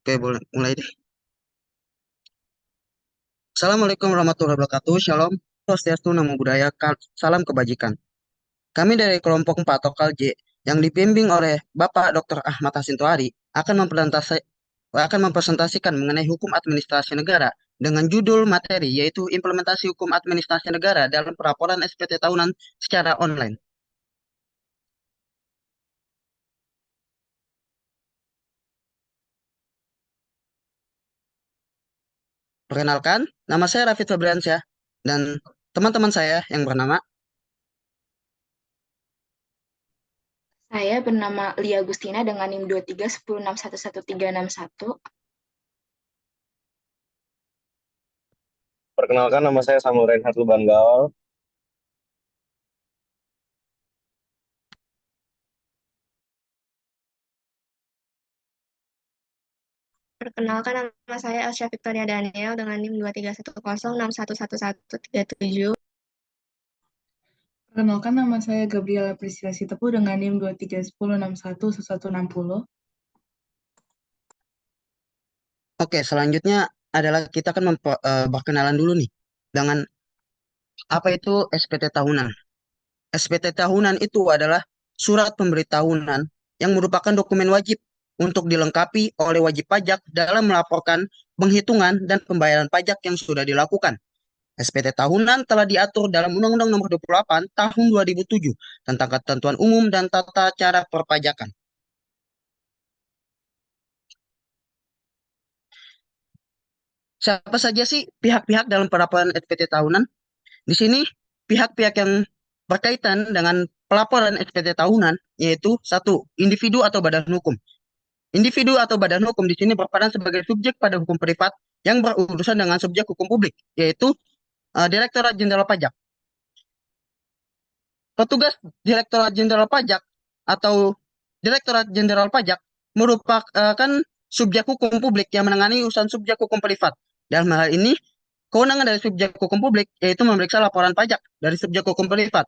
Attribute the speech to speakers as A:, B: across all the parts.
A: Oke, boleh mulai deh. Assalamualaikum warahmatullahi wabarakatuh. Shalom. Swastiastu, Namo Buddhaya. Salam kebajikan. Kami dari kelompok 4 Tokal J yang dibimbing oleh Bapak Dr. Ahmad Hasintoari akan mempresentasikan mengenai hukum administrasi negara dengan judul materi yaitu implementasi hukum administrasi negara dalam pelaporan SPT tahunan secara online. Perkenalkan, nama saya Rafid Febriansyah dan teman-teman saya yang bernama.
B: Saya bernama Lia Agustina dengan NIM 2310611361.
C: Perkenalkan, nama saya Samuel Reinhard Lubanggaol.
B: Perkenalkan, nama saya Elsya Victoria Daniel dengan NIM 231061111137.
D: Perkenalkan, nama saya Gabriela Priscila Sitepu dengan NIM 2310611160.
A: Oke, selanjutnya adalah kita akan berkenalan dulu nih dengan apa itu SPT tahunan. SPT tahunan itu adalah surat pemberitahuan yang merupakan dokumen wajib untuk dilengkapi oleh wajib pajak dalam melaporkan penghitungan dan pembayaran pajak yang sudah dilakukan. SPT tahunan telah diatur dalam Undang-Undang Nomor 28 Tahun 2007 tentang Ketentuan Umum dan Tata Cara Perpajakan. Siapa saja sih pihak-pihak dalam pelaporan SPT tahunan? Di sini pihak-pihak yang berkaitan dengan pelaporan SPT tahunan yaitu satu, individu atau badan hukum. Individu atau badan hukum di sini berperan sebagai subjek pada hukum privat yang berurusan dengan subjek hukum publik, yaitu Direktorat Jenderal Pajak. Petugas Direktorat Jenderal Pajak atau Direktorat Jenderal Pajak merupakan subjek hukum publik yang menangani urusan subjek hukum privat. Dalam hal ini, kewenangan dari subjek hukum publik yaitu memeriksa laporan pajak dari subjek hukum privat.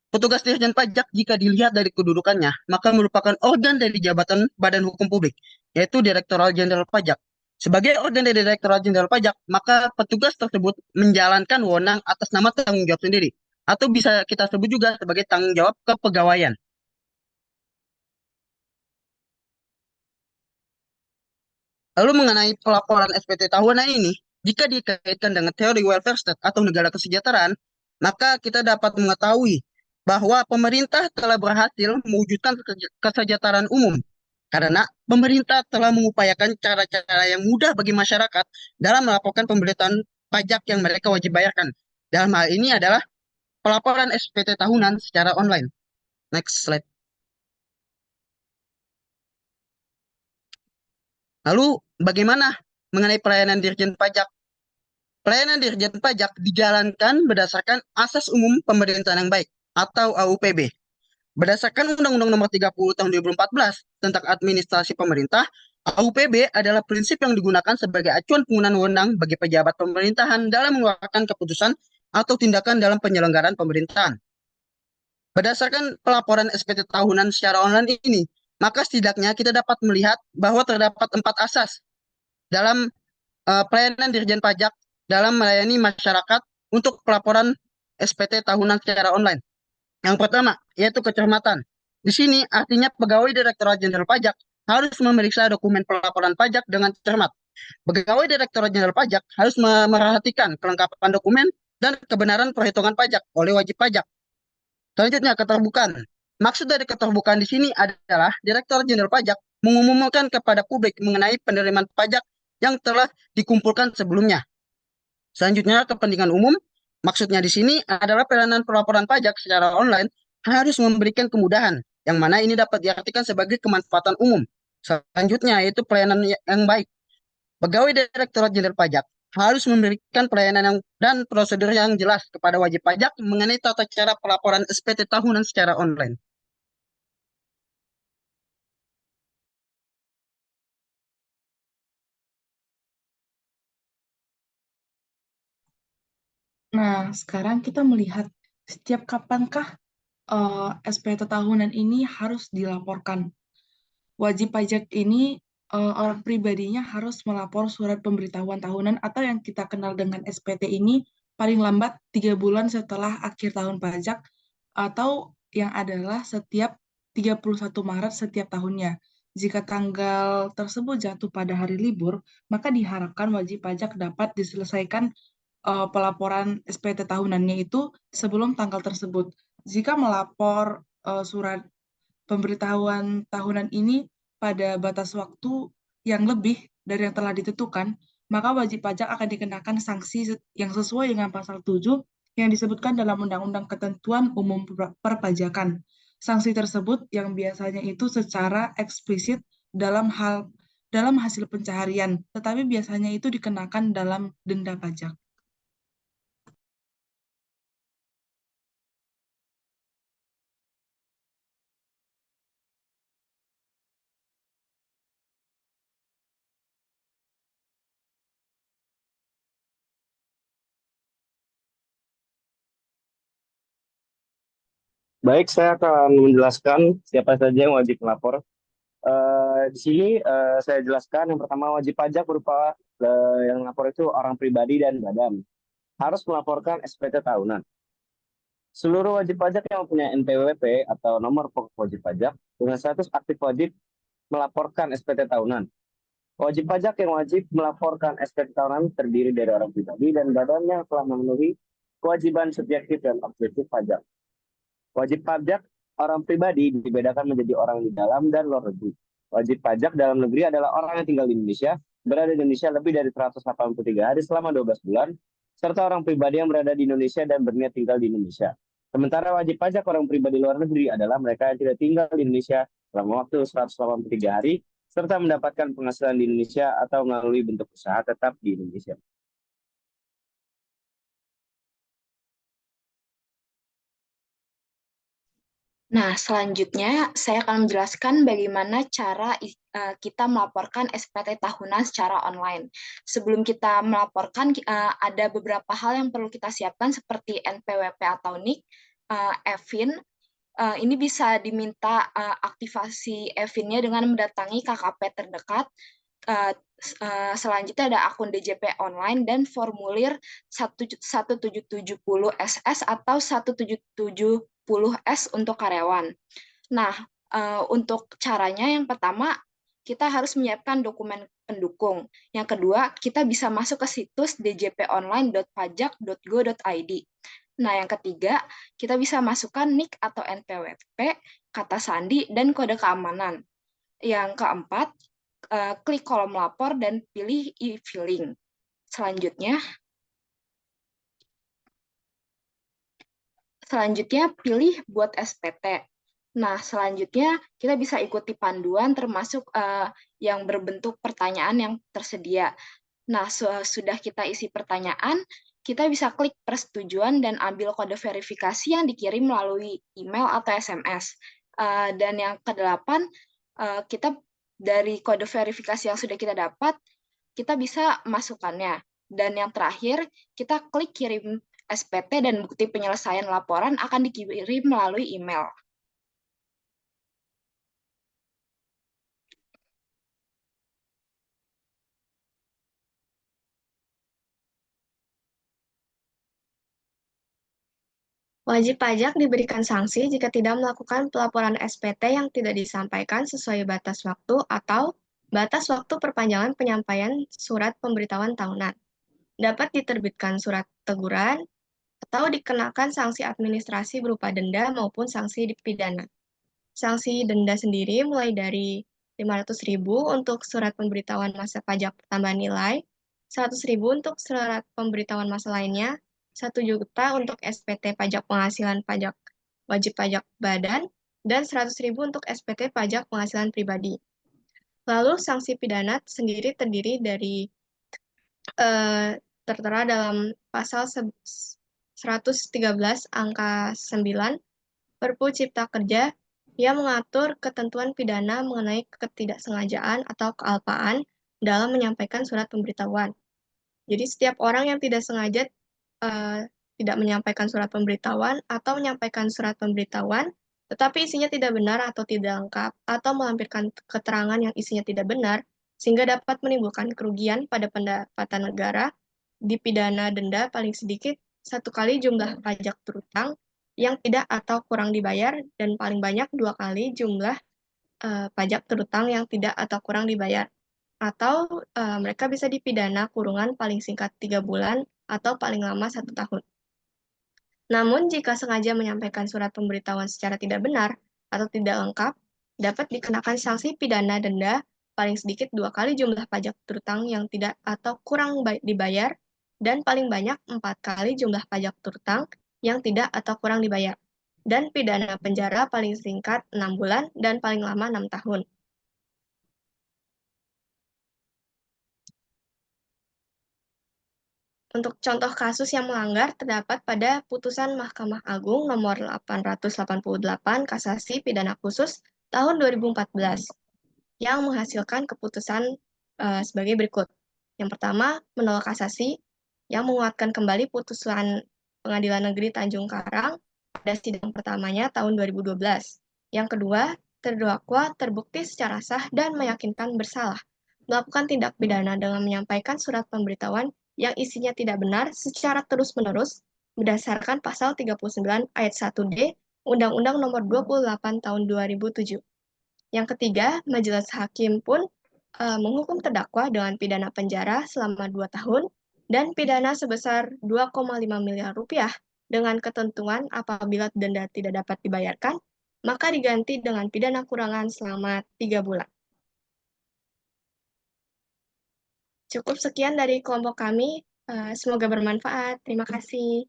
A: Petugas Dirjen Pajak jika dilihat dari kedudukannya, maka merupakan organ dari jabatan Badan Hukum Publik, yaitu Direktorat Jenderal Pajak. Sebagai organ dari Direktorat Jenderal Pajak, maka petugas tersebut menjalankan wewenang atas nama tanggung jawab sendiri, atau bisa kita sebut juga sebagai tanggung jawab kepegawaian. Lalu mengenai pelaporan SPT tahunan ini, jika dikaitkan dengan teori welfare state atau negara kesejahteraan, maka kita dapat mengetahui bahwa pemerintah telah berhasil mewujudkan kesejahteraan umum karena pemerintah telah mengupayakan cara-cara yang mudah bagi masyarakat dalam melaporkan pemberitaan pajak yang mereka wajib bayarkan. Dalam hal ini adalah pelaporan SPT tahunan secara online. Next slide. Lalu bagaimana mengenai pelayanan Dirjen Pajak? Pelayanan Dirjen Pajak dijalankan berdasarkan Asas Umum Pemerintahan yang Baik atau AUPB. Berdasarkan Undang-Undang Nomor 30 Tahun 2014 tentang Administrasi Pemerintah, AUPB adalah prinsip yang digunakan sebagai acuan penggunaan wewenang bagi pejabat pemerintahan dalam mengeluarkan keputusan atau tindakan dalam penyelenggaraan pemerintahan. Berdasarkan pelaporan SPT tahunan secara online ini, maka setidaknya kita dapat melihat bahwa terdapat 4 asas dalam pelayanan Dirjen Pajak dalam melayani masyarakat untuk pelaporan SPT tahunan secara online. Yang pertama, yaitu kecermatan. Di sini artinya pegawai Direktorat Jenderal Pajak harus memeriksa dokumen pelaporan pajak dengan cermat. Pegawai Direktorat Jenderal Pajak harus memperhatikan kelengkapan dokumen dan kebenaran perhitungan pajak oleh wajib pajak. Selanjutnya, keterbukaan. Maksud dari keterbukaan di sini adalah Direktorat Jenderal Pajak mengumumkan kepada publik mengenai penerimaan pajak yang telah dikumpulkan sebelumnya. Selanjutnya, kepentingan umum. Maksudnya di sini adalah pelayanan pelaporan pajak secara online harus memberikan kemudahan, yang mana ini dapat diartikan sebagai kemanfaatan umum. Selanjutnya, yaitu pelayanan yang baik. Pegawai Direktorat Jenderal Pajak harus memberikan pelayanan dan prosedur yang jelas kepada wajib pajak mengenai tata cara pelaporan SPT tahunan secara online.
D: Nah, sekarang kita melihat setiap kapankah SPT tahunan ini harus dilaporkan. Wajib pajak ini orang pribadinya harus melapor surat pemberitahuan tahunan atau yang kita kenal dengan SPT ini paling lambat 3 bulan setelah akhir tahun pajak atau yang adalah setiap 31 Maret setiap tahunnya. Jika tanggal tersebut jatuh pada hari libur, maka diharapkan wajib pajak dapat diselesaikan pelaporan SPT tahunannya itu sebelum tanggal tersebut. Jika melapor surat pemberitahuan tahunan ini pada batas waktu yang lebih dari yang telah ditentukan, maka wajib pajak akan dikenakan sanksi yang sesuai dengan pasal 7 yang disebutkan dalam Undang-Undang Ketentuan Umum Perpajakan. Sanksi tersebut yang biasanya itu secara eksplisit dalam hasil pencaharian, tetapi biasanya itu dikenakan dalam denda pajak.
C: Baik, saya akan menjelaskan siapa saja yang wajib melapor. Di sini saya jelaskan yang pertama wajib pajak berupa yang melapor itu orang pribadi dan badan. Harus melaporkan SPT tahunan. Seluruh wajib pajak yang mempunyai NPWP atau nomor pokok wajib pajak dengan status aktif wajib melaporkan SPT tahunan. Wajib pajak yang wajib melaporkan SPT tahunan terdiri dari orang pribadi dan badan yang telah memenuhi kewajiban subjektif dan objektif pajak. Wajib pajak orang pribadi dibedakan menjadi orang di dalam dan luar negeri. Wajib pajak dalam negeri adalah orang yang tinggal di Indonesia, berada di Indonesia lebih dari 183 hari selama 12 bulan, serta orang pribadi yang berada di Indonesia dan berniat tinggal di Indonesia. Sementara wajib pajak orang pribadi luar negeri adalah mereka yang tidak tinggal di Indonesia selama waktu 183 hari, serta mendapatkan penghasilan di Indonesia atau melalui bentuk usaha tetap di Indonesia.
B: Nah, selanjutnya saya akan menjelaskan bagaimana cara kita melaporkan SPT tahunan secara online. Sebelum kita melaporkan, ada beberapa hal yang perlu kita siapkan seperti NPWP atau NIK, EVIN. Ini bisa diminta aktivasi EVIN-nya dengan mendatangi KKP terdekat. Selanjutnya ada akun DJP online dan formulir 1770 SS atau 1770S untuk karyawan. Nah, untuk caranya yang pertama, kita harus menyiapkan dokumen pendukung. Yang kedua, kita bisa masuk ke situs djponline.pajak.go.id. Nah, yang ketiga, kita bisa masukkan NIK atau NPWP, kata sandi, dan kode keamanan. Yang keempat, klik kolom lapor dan pilih e-filing. Selanjutnya pilih buat SPT. Nah, selanjutnya kita bisa ikuti panduan termasuk yang berbentuk pertanyaan yang tersedia. Nah, sudah kita isi pertanyaan, kita bisa klik persetujuan dan ambil kode verifikasi yang dikirim melalui email atau SMS. Dan yang kedelapan, kita dari kode verifikasi yang sudah kita dapat, kita bisa masukkannya. Dan yang terakhir, kita klik kirim SPT dan bukti penyelesaian laporan akan dikirim melalui email. Wajib pajak diberikan sanksi jika tidak melakukan pelaporan SPT yang tidak disampaikan sesuai batas waktu atau batas waktu perpanjangan penyampaian surat pemberitahuan tahunan. Dapat diterbitkan surat teguran atau dikenakan sanksi administrasi berupa denda maupun sanksi pidana. Sanksi denda sendiri mulai dari 500.000 untuk surat pemberitahuan masa pajak tambahan nilai, 100.000 untuk surat pemberitahuan masa lainnya, 1 juta untuk SPT pajak penghasilan pajak wajib pajak badan, dan 100.000 untuk SPT pajak penghasilan pribadi. Lalu sanksi pidana sendiri terdiri dari tertera dalam pasal 113 angka 9 Perpu Cipta Kerja yang mengatur ketentuan pidana mengenai ketidaksengajaan atau kealpaan dalam menyampaikan surat pemberitahuan. Jadi setiap orang yang tidak sengaja tidak menyampaikan surat pemberitahuan atau menyampaikan surat pemberitahuan tetapi isinya tidak benar atau tidak lengkap atau melampirkan keterangan yang isinya tidak benar, sehingga dapat menimbulkan kerugian pada pendapatan negara, dipidana denda paling sedikit 1 kali jumlah pajak terutang yang tidak atau kurang dibayar, dan paling banyak 2 kali jumlah pajak terutang yang tidak atau kurang dibayar. Atau mereka bisa dipidana kurungan paling singkat 3 bulan atau paling lama 1 tahun. Namun, jika sengaja menyampaikan surat pemberitahuan secara tidak benar atau tidak lengkap, dapat dikenakan sanksi pidana denda paling sedikit 2 kali jumlah pajak terutang yang tidak atau kurang dibayar, dan paling banyak 4 kali jumlah pajak terutang yang tidak atau kurang dibayar, dan pidana penjara paling singkat 6 bulan dan paling lama 6 tahun. Untuk contoh kasus yang melanggar terdapat pada putusan Mahkamah Agung nomor 888 Kasasi Pidana Khusus tahun 2014 yang menghasilkan keputusan sebagai berikut. Yang pertama, menolak kasasi yang menguatkan kembali putusan Pengadilan Negeri Tanjung Karang pada sidang pertamanya tahun 2012. Yang kedua, terdakwa terbukti secara sah dan meyakinkan bersalah melakukan tindak pidana dengan menyampaikan surat pemberitahuan yang isinya tidak benar secara terus-menerus berdasarkan pasal 39 ayat 1D Undang-Undang Nomor 28 Tahun 2007. Yang ketiga, majelis hakim pun menghukum terdakwa dengan pidana penjara selama 2 tahun dan pidana sebesar 2,5 miliar rupiah dengan ketentuan apabila denda tidak dapat dibayarkan, maka diganti dengan pidana kurangan selama 3 bulan. Cukup sekian dari kelompok kami. Semoga bermanfaat. Terima kasih.